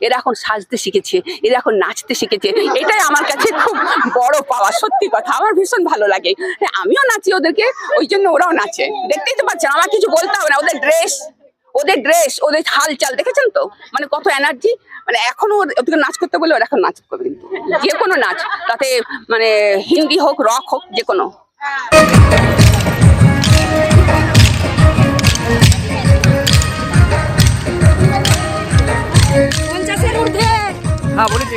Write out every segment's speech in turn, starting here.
এরা এখন সাজতে শিখেছে, এরা এখন নাচতে শিখেছে। এটাই আমার কাছে খুব বড় পাওয়া, সত্যি কথা। আমার ভীষণ ভালো লাগে। হ্যাঁ, আমিও নাচি ওদেরকে, ওই জন্য ওরাও নাচে। দেখতেই তো পাচ্ছেন, আমার কিছু বলতে হবে না। ওদের ড্রেস, ওদের হালচাল দেখেছেন তো, মানে কত এনার্জি। মানে এখনো ওদেরকে নাচ করতে বলে ওরা এখন নাচ করবে, কিন্তু যে কোনো নাচ, তাতে মানে হিন্দি হোক, রক হোক, যে কোনো। হ্যাঁ বলেছি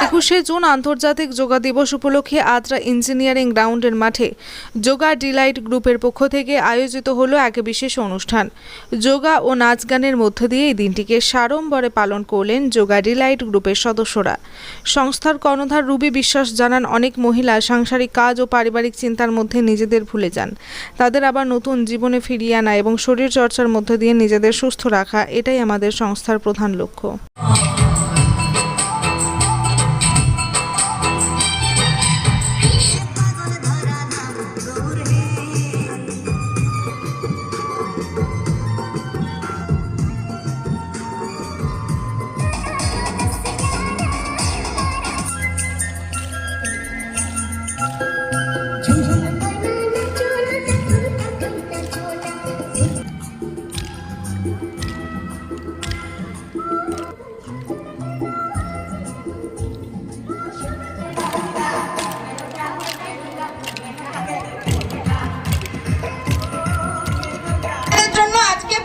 একুশে জুন আন্তর্জাতিক যোগা দিবস উপলক্ষে আদ্রা ইঞ্জিনিয়ারিং গ্রাউন্ডের মাঠে যোগা ডিলাইট গ্রুপের পক্ষ থেকে আয়োজিত হলো এক বিশেষ অনুষ্ঠান। যোগা ও নাচ গানের মধ্য দিয়ে এই দিনটিকে সাড়ম্বরে পালন করলেন যোগা ডিলাইট গ্রুপের সদস্যরা। সংস্থার কর্ণধার রুবি বিশ্বাস জানান, অনেক মহিলা সাংসারিক কাজ ও পারিবারিক চিন্তার মধ্যে নিজেদের ভুলে যান। তাদের আবার নতুন জীবনে ফিরিয়ে আনা এবং শরীর চর্চার মধ্য দিয়ে নিজেদের সুস্থ রাখা, এটাই আমাদের সংস্থার প্রধান লক্ষ্য।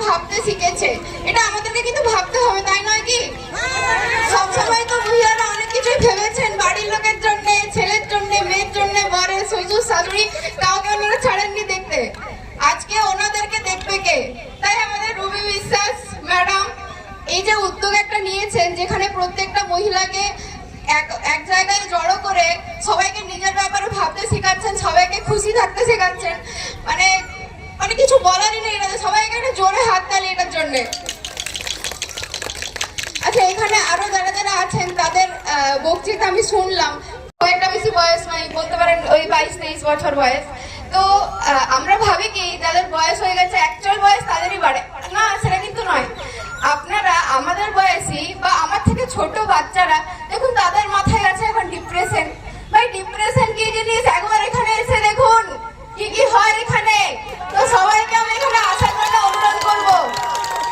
ভাবতে শিখেছে, এটা আমাদেরকে কিন্তু ভাবতে হবে, তাই নয় কি? সবসময় তো মহিলারা অনেক কিছুই ভেবেছেন, বাড়ির লোকের জন্য, ছেলের জন্য, মেয়ের জন্য, বরের, শ্বশুর শাশুড়ি, কাউকে ওনারা ছাড়েননি দেখতে। আজকে ওনাদেরকে দেখবে কে? তাই আমাদের রুবি বিশ্বাস ম্যাডাম এই যে উদ্যোগ একটা নিয়েছেন, যেখানে প্রত্যেকটা মহিলাকে এক জায়গায় জড়ো করে সবাইকে নিজের ব্যাপারে ভাবতে শেখাচ্ছেন, সবাইকে খুশি থাকতে শেখাচ্ছেন। মানে কিছু বলারই নেই, সবাইকে একটা জোরে হাত তালি এটার জন্য। আচ্ছা, এখানে আরো যারা যারা আছেন তাদের বক্তৃতা আমি শুনলাম। একটা বেশি বয়স নয়, বলতে পারেন ওই 22-23 বছর বয়স। তো আমরা ভাবি কি যাদের বয়স হয়ে গেছে অ্যাকচুয়াল বয়স তাদেরই বাড়ে, না সেটা কিন্তু নয়। আপনারা আমাদের বয়সী বা আমার থেকে ছোট বাচ্চারা দেখুন, তাদের মাথায় আছে এখন ডিপ্রেশন। ভাই, ডিপ্রেশন কি জিনিস একবার এখানে এসে দেখুন কি কি হয় এখানে। তো সবাইকে আমি এখানে আসার জন্য অনুরোধ করবো।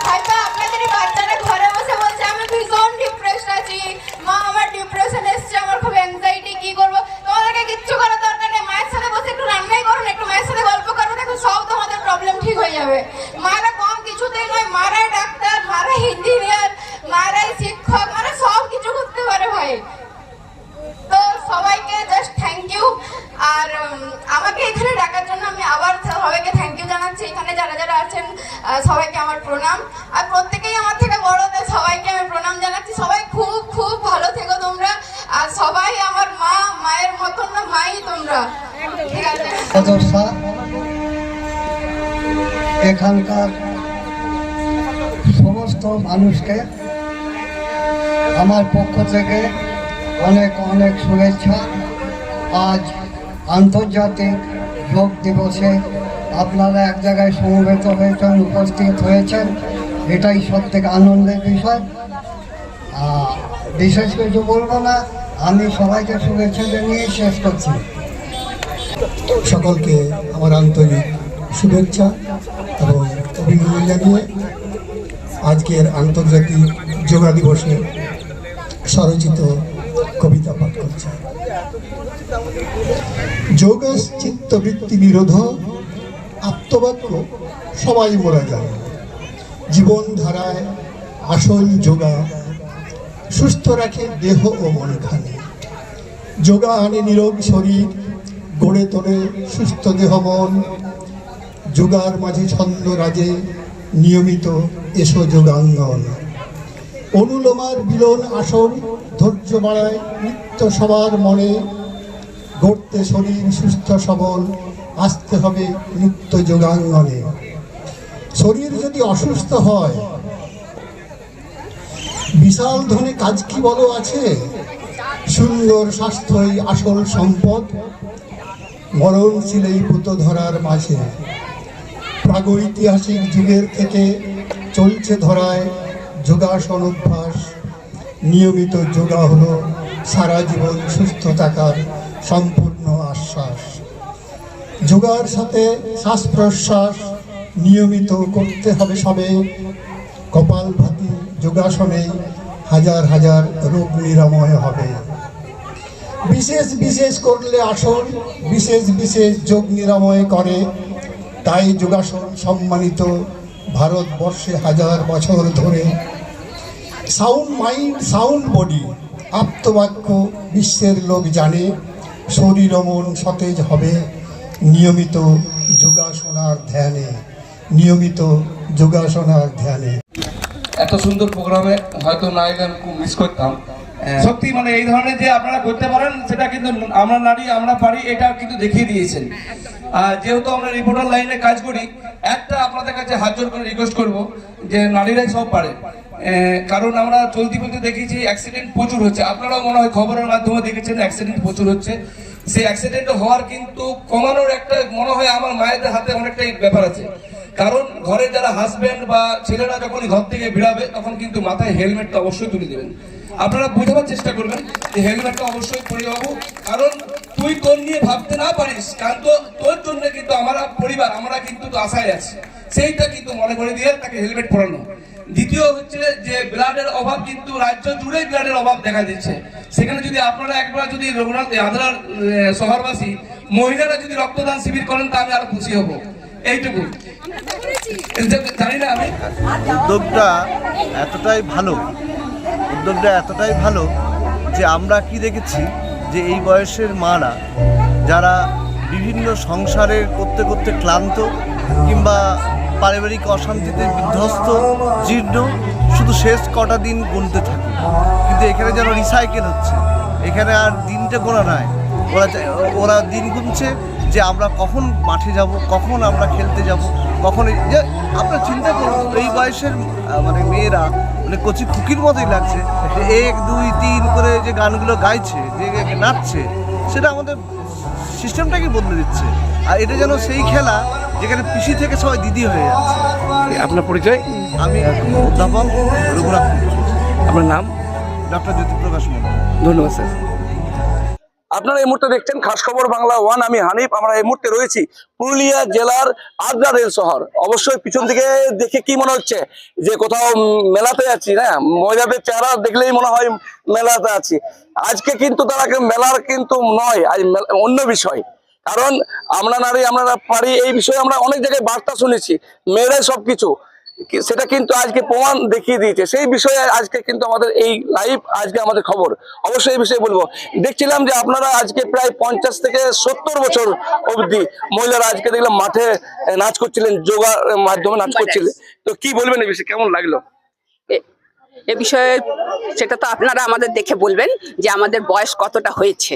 হয়তো আপনাদেরই বাচ্চারা ঘরে বসে বলছে আমি ভীষণ ডিপ্রেশন আছি, মা আমার ডিপ্রেশন এসছে, আমার খুব অ্যাংজাইটি, কি করবো? তোমাদেরকে কিচ্ছু করার দরকার নেই, মায়ের সাথে বসে একটু রান্নাই করুন, একটু মায়ের সাথে গল্প করো, দেখো সব তোমাদের প্রবলেম ঠিক হয়ে যাবে। মারা কম কিছুতেই নয়, মারাই ডাক্তার, মারাই ইঞ্জিনিয়ার, মারাই শিক্ষক, মানে সব কিছু করতে পারে ভাই। তো সবাইকে জাস্ট থ্যাংক ইউ। আর আমাকে এখানে ডাকার জন্য আমি আবার সবাইকে থ্যাংক ইউ জানাচ্ছি। এখানে যারা যারা আছেন সবাইকে আমার প্রণাম। আর প্রত্যেকেই আমার থেকে বড়দের, সবাইকে আমি প্রণাম জানাচ্ছি। সবাই খুব খুব ভালো থেকো তোমরা। আর সবাই আমার মা, মায়ের মতন না, মাই তোমরা, ঠিক আছে? এখানকার সমস্ত মানুষকে আমার পক্ষ থেকে অনেক অনেক শুভেচ্ছা। আজ আন্তর্জাতিক যোগ দিবসে আপনারা এক জায়গায় সমবেত হয়েছেন, উপস্থিত হয়েছেন, এটাই সবথেকে আনন্দের বিষয়। বিশেষ কিছু বলবো না, আমি সবাইকে শুভেচ্ছা জানিয়ে শেষ করছি। সকলকে আমার আন্তরিক শুভেচ্ছা এবং অভিনন্দন জানিয়ে আজকের আন্তর্জাতিক যোগা দিবসে স্বরচিত কবিতা পাঠ করছি। যোগ চিত্তবৃত্তি নিরোধ, আত্মবাক্য সবাই মোরা যায়, জীবনধারায় আসল যোগা সুস্থ রাখে দেহ ও মনখানে। যোগা আনে নিরোগ শরীর, গড়ে তোলে সুস্থ দেহ মন। যোগার মাঝে ছন্দ রাজে, নিয়মিত এসো যোগাঙ্গন। অনুলোমার বিলোন আসন ধৈর্য বাড়ায় নিত্য সবার মনে। গড়তে শরীর সুস্থ সবল, আসতে হবে নিত্য যোগাঙ্গনে। শরীর যদি অসুস্থ হয়, বিশাল ধনে কাজ কি বলো আছে? সুন্দর স্বাস্থ্যই আসল সম্পদ, মরণশীল এই পুত ধরার মাঝে। প্রাগৈতিহাসিক যুগের থেকে চলছে ধরায় যোগাসন অভ্যাস। নিয়মিত যোগা হলো সারা জীবন সুস্থ থাকার সম্পূর্ণ আশ্বাস। যোগার সাথে শ্বাস প্রশ্বাস নিয়মিত করতে হবে সবে। কপালভাতি যোগাসনে হাজার হাজার রোগ নিরাময় হবে। বিশেষ বিশেষ করলে আসন বিশেষ বিশেষ যোগ নিরাময় করে, তাই যোগাসন সম্মানিত ভারতবর্ষে হাজার বছর ধরে। সাউন্ড মাইন্ড সাউন্ড বডি আপ্তবাক্য বিশ্বের লোক জানে। শরীর ও মন সতেজ হবে নিয়মিত যোগাসনার ধ্যানে, নিয়মিত যোগাসনার ধ্যানে। এত সুন্দর প্রোগ্রামে হয়তো না এলে আমি খুব মিস করতাম। সত্যি মানে এই ধরনের যে আপনারা করতে পারেন সেটা কিন্তু আমরা নারী আমরা পারি, এটা কিন্তু দেখিয়ে দিয়েছেন। যেহেতু আমরা রিপোর্টার লাইনে কাজ করি, একটা আপনাদের কাছে হাত জোর করে রিকোয়েস্ট করব যে নারীরাই সব পারে। কারণ আমরা চলতি বলতে দেখেছি অ্যাক্সিডেন্ট প্রচুর হচ্ছে, আপনারাও মনে হয় খবরের মাধ্যমে দেখেছেন অ্যাক্সিডেন্ট প্রচুর হচ্ছে। সেই অ্যাক্সিডেন্ট হওয়ার কিন্তু কমানোর একটা মনে হয় আমার মায়েদের হাতে অনেকটাই ব্যাপার আছে। কারণ ঘরে যারা হাজব্যান্ড বা ছেলেরা যখন ঘর থেকে বেরাবে তখন কিন্তু মাথায় হেলমেটটা অবশ্যই তুলে দেবেন। আপনারা বোঝাবার চেষ্টা করবেন যে হেলমেটটা অবশ্যই পরে যাবো, কারণ তুই তোর নিয়ে ভাবতে না পারিস, কারণ তোর জন্য কিন্তু আমার পরিবার আমরা কিন্তু আশায় আছি, সেইটা কিন্তু মনে করে দিয়ে তাকে হেলমেট পরানো। দ্বিতীয় হচ্ছে যে ব্লাডের অভাব, কিন্তু রাজ্য জুড়ে ব্লাডের অভাব দেখা দিচ্ছে। সেখানে যদি আপনারা একবার যদি রঘুনাথ আদ্রার শহরবাসী মহিলারা যদি রক্তদান শিবির করেন তা আমি আরো খুশি হব। এইটুকু জানি না আমি। উদ্যোগটা এতটাই ভালো যে আমরা কি দেখেছি যে এই বয়সের মারা যারা বিভিন্ন সংসারের করতে করতে ক্লান্ত কিংবা পারিবারিক অশান্তিতে বিধ্বস্ত জীর্ণ, শুধু শেষ কটা দিন গুনতে থাকে, কিন্তু এখানে যেন রিসাইকেল হচ্ছে। এখানে আর দিনটা গোনা নয়, ওরা দিন গুনছে যে আমরা কখন মাঠে যাব, কখন আমরা খেলতে যাব, কখন যে আপনার চিন্তা করুন এই বয়সের মানে মেয়েরা মানে কচি খুকির মতোই লাগছে, 1 2 3 করে যে গানগুলো গাইছে, যে নাচছে, সেটা আমাদের সিস্টেমটাকে বদলে দিচ্ছে। আর এটা যেন সেই খেলা যেখানে পিসি থেকে সবাই দিদি হয়ে যাচ্ছে। আপনার পরিচয়? আমি অধ্যাপক রঘুনাথ। আপনার নাম? ডক্টর জ্যোতিপ্রকাশ মন্ডল। ধন্যবাদ স্যার। আপনারা এই মুহূর্তে দেখছেন খাস খবর বাংলা 1, আমি হানিফ। আমরা এই মুহূর্তে রয়েছি পুরুলিয়া জেলার আদ্রা রেল শহর। অবশ্যই পিছন থেকে দেখে কি মনে হচ্ছে যে কোথাও মেলাতে আছি, না মহিলাদের চেহারা দেখলেই মনে হয় মেলাতে আছি। আজকে কিন্তু তারা মেলার কিন্তু নয়, আজ অন্য বিষয়। কারণ আমরা নারী আমরা পারি এই বিষয়ে আমরা অনেক জায়গায় বার্তা শুনেছি, মেয়েরাই সবকিছু, সেটা কিন্তু আজকে প্রমাণ দেখিয়ে দিয়েছে। সেই বিষয়ে আজকে কিন্তু আমাদের এই লাইভ, আজকে আমাদের খবর অবশ্যই এই বিষয়ে বলবো। দেখছিলাম যে আপনারা আজকে প্রায় 50 থেকে 70 বছর অবধি মহিলারা আজকে দেখলাম মাঠে নাচ করছিলেন, যোগার মাধ্যমে নাচ করছিলেন। তো কি বলবেন এই বিষয়ে, কেমন লাগলো? এ বিষয়ে সেটা তো আপনারা আমাদের দেখে বলবেন যে আমাদের বয়স কতটা হয়েছে।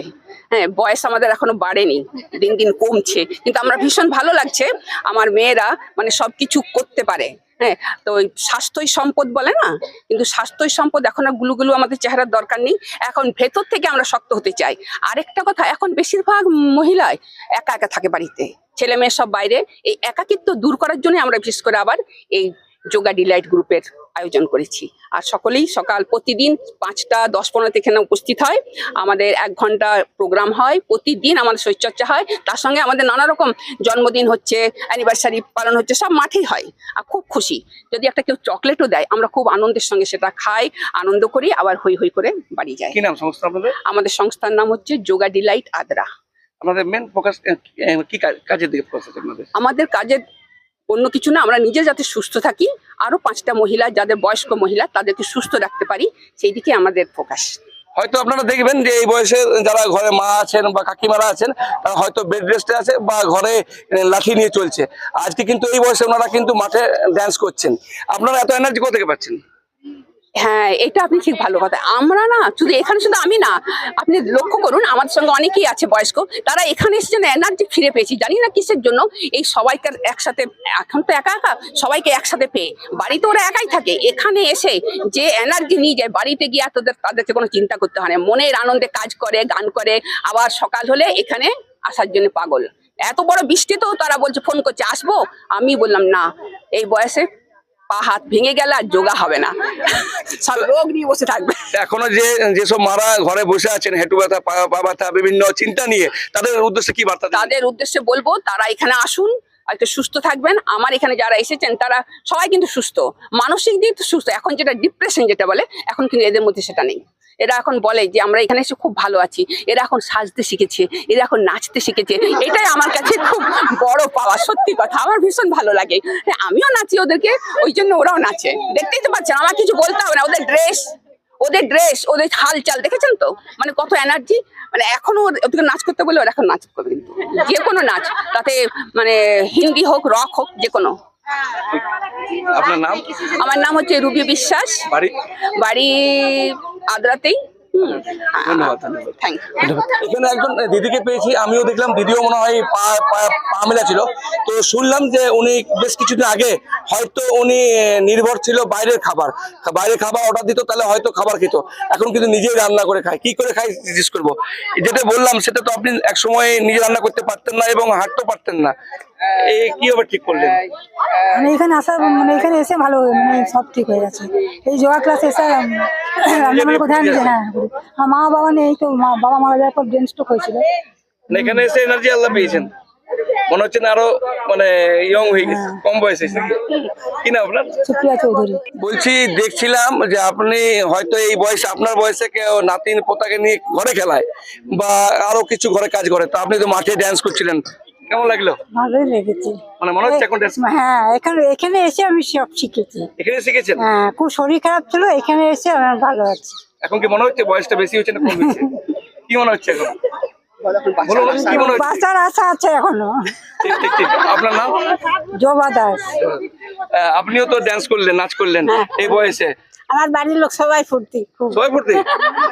হ্যাঁ, বয়স আমাদের এখনো বাড়েনি, দিন দিন কমছে, কিন্তু আমরা ভীষণ ভালো লাগছে আমার মেয়েরা মানে সবকিছু করতে পারে। হ্যাঁ, তো ওই স্বাস্থ্যই সম্পদ বলে না, কিন্তু স্বাস্থ্যই সম্পদ এখন আর গুলুগুলু আমাদের চেহারার দরকার নেই, এখন ভেতর থেকে আমরা শক্ত হতে চাই। আরেকটা কথা, এখন বেশিরভাগ মহিলাই একা একা থাকে বাড়িতে, ছেলে মেয়ে সব বাইরে। এই একাকিত্ব দূর করার জন্য আমরা বিশেষ করে আবার এই যোগা ডিলাইট গ্রুপের আয়োজন করেছি। আর সকলেই সকাল প্রতিদিন 5টা 10-15 এখানে উপস্থিত হয়। আমাদের 1 ঘন্টা প্রোগ্রাম হয়, প্রতিদিন আমাদের শরীরচর্চা হয়, তার সঙ্গে আমাদের নানা রকম জন্মদিন হচ্ছে, অ্যানিভার্সারি পালন হচ্ছে, সব মাঠেই হয়। আর খুব খুশি, যদি একটা কেউ চকলেটও দেয় আমরা খুব আনন্দের সঙ্গে সেটা খাই, আনন্দ করি, আবার হই হই করে বাড়ি যাই। কি নাম সংস্থা আপনাদের? আমাদের সংস্থার নাম হচ্ছে যোগা ডিলাইট আদ্রা। আমাদের মেন ফোকাস কি কাজের দিকে ফোকাস আছে আপনাদের? আমাদের কাজের অন্য কিছু না, আমরা নিজে যাতে সুস্থ থাকি, আরো 5টা মহিলা যাদের বয়স্ক মহিলা তাদেরকে সুস্থ রাখতে পারি, সেই দিকে আমাদের ফোকাস। হয়তো আপনারা দেখবেন যে এই বয়সে যারা ঘরে মা আছেন বা কাকিমারা আছেন, তারা হয়তো বেড রেস্টে আছে বা ঘরে লাঠি নিয়ে চলছে। আজকে কিন্তু এই বয়সে ওনারা কিন্তু মাঠে ড্যান্স করছেন। আপনারা এত এনার্জি কোথা থেকে পাচ্ছেন? হ্যাঁ, এটা আপনি ঠিক ভালো কথা। আমরা না শুধু এখানে, শুধু আমি না, আপনি লক্ষ্য করুন আমাদের সঙ্গে অনেকেই আছে বয়স্ক, তারা এখানে এসে যেন এনার্জি ফিরে পেয়েছি, জানি না কিসের জন্য। এই সবাইকে একসাথে, এখন তো একা একা, সবাইকে একসাথে পেয়ে, বাড়িতে ওরা একাই থাকে, এখানে এসে যে এনার্জি নিয়ে যায়, বাড়িতে গিয়ে আর তাদেরকে কোনো চিন্তা করতে হয় না, মনের আনন্দে কাজ করে, গান করে, আবার সকাল হলে এখানে আসার জন্য পাগল। এত বড় বৃষ্টিতেও তারা বলছে, ফোন করছে আসবো, আমি বললাম না, এই বয়সে পা হাত ভেঙে গেলে আর যোগা হবে না, সব রোগ নিয়ে বসে থাকবে। এখনো যেসব মারা ঘরে বসে আছেন, হেঁটু ব্যথা, পা ব্যথা, বিভিন্ন চিন্তা নিয়ে, তাদের উদ্দেশ্যে কি বার্তা দেবেন? তাদের উদ্দেশ্যে বলবো তারা এখানে আসুন, একটু সুস্থ থাকবেন। আমার এখানে যারা এসেছেন তারা সবাই কিন্তু সুস্থ, মানসিক দিক তো সুস্থ। এখন যেটা ডিপ্রেশন যেটা বলে, এখন কিন্তু এদের মধ্যে সেটা নেই। এরা এখন বলে যে আমরা এখানে এসে খুব ভালো আছি, এরা এখন সাজতে শিখেছে, এরা এখন নাচতে শিখেছে, এটাই আমার কাছে খুব বড় পাওয়া, সত্যি কথা। আমার ভীষণ ভালো লাগে, আমিও নাচি ওদেরকে, ওই জন্য ওরাও নাচে। দেখতেই তো পাচ্ছেন, আমার কিছু বলতে হবে না। ওদের ড্রেস, ওদের হালচাল দেখেছেন তো, মানে কত এনার্জি। মানে এখনো ওদেরকে নাচ করতে বলে ওরা এখন নাচ করবে, কিন্তু যে কোনো নাচ, তাতে মানে হিন্দি হোক, রক হোক, যে কোনো। আপনার নাম? আমার নাম হচ্ছে রুবি বিশ্বাস, বাড়ি আদ্রাতেই। ধন্যবাদ। Thank you. এখানে একজন দিদিকে পেয়েছি, আমিও দেখলাম দিদিও মনে হয় পা মেলা ছিল। তো শুনলাম যে উনি বেশ কিছুদিন আগে হয়তো উনি নির্ভর ছিল বাইরের খাবার অর্ডার দিত, তাহলে হয়তো খাবার খেত, এখন কিন্তু নিজেই রান্না করে খায়। কি করে খায় জিজ্ঞেস করবো। যেটা বললাম সেটা তো আপনি এক সময় নিজে রান্না করতে পারতেন না এবং হাঁটতেও পারতেন না, এই কিভাবে ঠিক করলেন? মানে এখানে আসা, মানে এখানে এসে ভালো, মানে সব ঠিক হয়ে গেছে। এই যোগা ক্লাসে এসে রান্না মানে কোথায় নিজে, হ্যাঁ, আমার মা বাবা নেই তো, বাবা মারা যাওয়ার পর ব্রেন স্ট্রোক হয়েছিল। এখানে এসে এনার্জি আল্লাহ পেয়েছেন, মনে হচ্ছে না আরো মানে ইয়ং হয়ে গেছে, কম বয়সে। কি না আপনার? সুপ্রিয়া চৌধুরী। বলছি, দেখছিলাম যে আপনি হয়তো এই বয়সে, আপনার বয়সে কেউ নাতিন পোতাকে নিয়ে ঘরে খেলায় বা আরো কিছু ঘরে কাজ করে, তো আপনি তো মাঠে ড্যান্স করছিলেন, কেমন লাগলো? ভালোই লেগেছে। মানে মনে হচ্ছে এখন dance- হ্যাঁ, এখানে এসে আমি সব শিখেছি। এখানে শিখেছেন? হ্যাঁ, খুব শরীর খারাপ ছিল, এখানে এসে আমার ভালো আছে। এখন কি মনে হচ্ছে বয়সটা বেশি হচ্ছে না কম হচ্ছে? কি মনে হচ্ছে এখন? বলুন, কি মনে হচ্ছে? বাঁচার আশা আছে এখনো। ঠিক। আপনার নাম? জবা দাস। আপনিও তো ড্যান্স করলেন, নাচ করলেন এই বয়সে। আমার বাড়ির লোক সবাই ফুর্তি, খুব। সবাই ফুর্তি?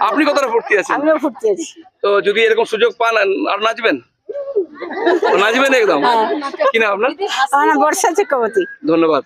আপনি কতটা ফুর্তি আছেন? আমিও ফুর্তি আছি। তো যদি এরকম সুযোগ পান আর নাচবেন? নাচবেন একদম? কি না আপনার? আমার নাম বর্ষা চক্রবর্তী। ধন্যবাদ।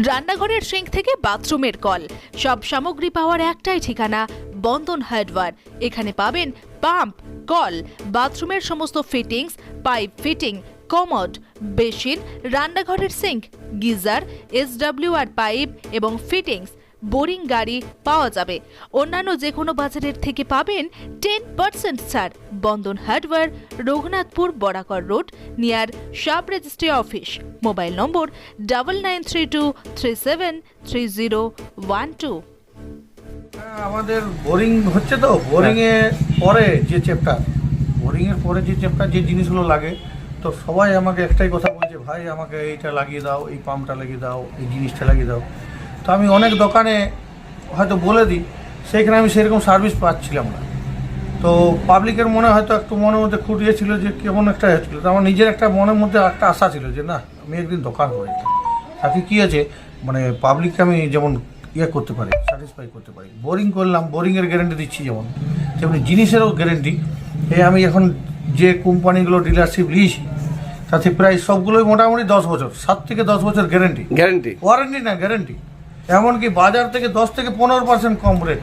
রান্নাঘরের সিঙ্ক থেকে বাথরুমের কল, সব সামগ্রী পাওয়ার একটাই ঠিকানা, বন্ধন হার্ডওয়্যার। এখানে পাবেন পাম্প, কল, বাথরুমের সমস্ত fittings, pipe fitting, commode, basin, রান্নাঘরের সিঙ্ক, গিজার, SWR পাইপ এবং ফিটিংস, বোরিং গাড়ি পাওয়া যাবে। অন্যান্য যে কোনো বাজারের থেকে পাবেন 10% ছাড়। Bandhan hardware, Raghunathpur Barakar road, near sub registry office. Mobile number 9932373012। আমাদের বোরিং হচ্ছে, তো বোরিং এর পরে যে চ্যাপ্টার, যে জিনিসগুলো লাগে, তো সবাই আমাকে একটাই কথা বলছে, ভাই আমাকে এইটা লাগিয়ে দাও, এই পাম্পটা লাগিয়ে দাও, এই জিনিসটা লাগিয়ে দাও। তো আমি অনেক দোকানে হয়তো বলে দিই, সেইখানে আমি সেরকম সার্ভিস পাচ্ছিলাম না। তো পাবলিকের মনে হয়তো একটু মনের মধ্যে খুঁটিয়ে ছিল যে কেমন একটা হচ্ছিল। তো আমার নিজের একটা মনের মধ্যে একটা আশা ছিল যে না, আমি একদিন দোকান করি, তাকে কী আছে, মানে পাবলিককে আমি যেমন করতে পারি, স্যাটিসফাই করতে পারি। বোরিং করলাম, বোরিংয়ের গ্যারেন্টি দিচ্ছি, তেমনি জিনিসেরও গ্যারেন্টি। আমি এখন যে কোম্পানিগুলো ডিলারশিপ নিয়েছি, তাতে প্রায় সবগুলোই মোটামুটি 10 বছর, 7 থেকে 10 বছর গ্যারেন্টি, ওয়ারেন্টি না গ্যারেন্টি। এমনকি বাজার থেকে 10 থেকে 15% কম রেট।